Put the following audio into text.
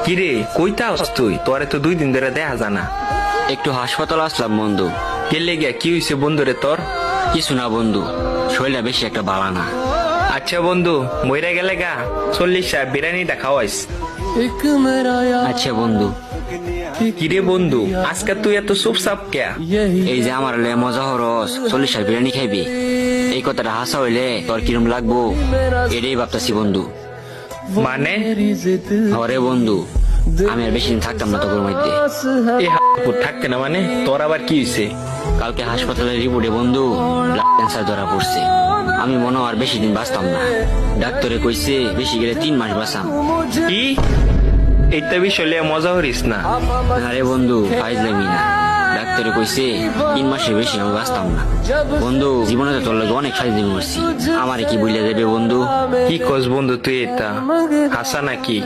কিরে কইতা আস তুই? তোরে তো 2 দিন ধরে দেখা জানা। একটু হাসপাতাল আসলাম বন্ধু। কেলে গিয়া কি হইছে বন্ধুরে তোর? কিছু না বন্ধু, শরীরটা বেশি একটা বালা না। আচ্ছা বন্ধু, মইরা গেলে গা 40 বিরিয়ানিটা খাওয়াইস। আচ্ছা বন্ধু। কিরে বন্ধু, আজকে তুই এত চুপচাপ কে? এই যে আমার লে মজা হরস 40 বিরিয়ানি খাইবি, এই কথাটা হাসা হইলে তোর কিরম লাগবো এটাই ভাবতাছি বন্ধু। মানে হরে বন্ধু, আমি আর বেশি দিন থাকতাম না তোর মধ্যে। এ হাপুর থাকতে না মানে? তোর আবার কি হইছে? কালকে হাসপাতালের রিপোর্টে বন্ধু ব্লাড ক্যান্সার ধরা পড়ছে। আমি মনে হয় আর বেশি দিন বাঁচতাম না। ডাক্তারে কইছে বেশি গেলে 3 মাস বাঁচাম। কি এইটা বিষয় লিয়ে মজা করিস না। আরে বন্ধু ফাইজলামি না, ডাক্তারে কইছে 3 মাসের বেশি আমি বাঁচতাম না। বন্ধু জীবনে তো তোর লাগে অনেক ফাইজলামি করছি, আমারে কি বইলা দেবে বন্ধু? কি কস বন্ধু তুই? এটা হাসা নাকি?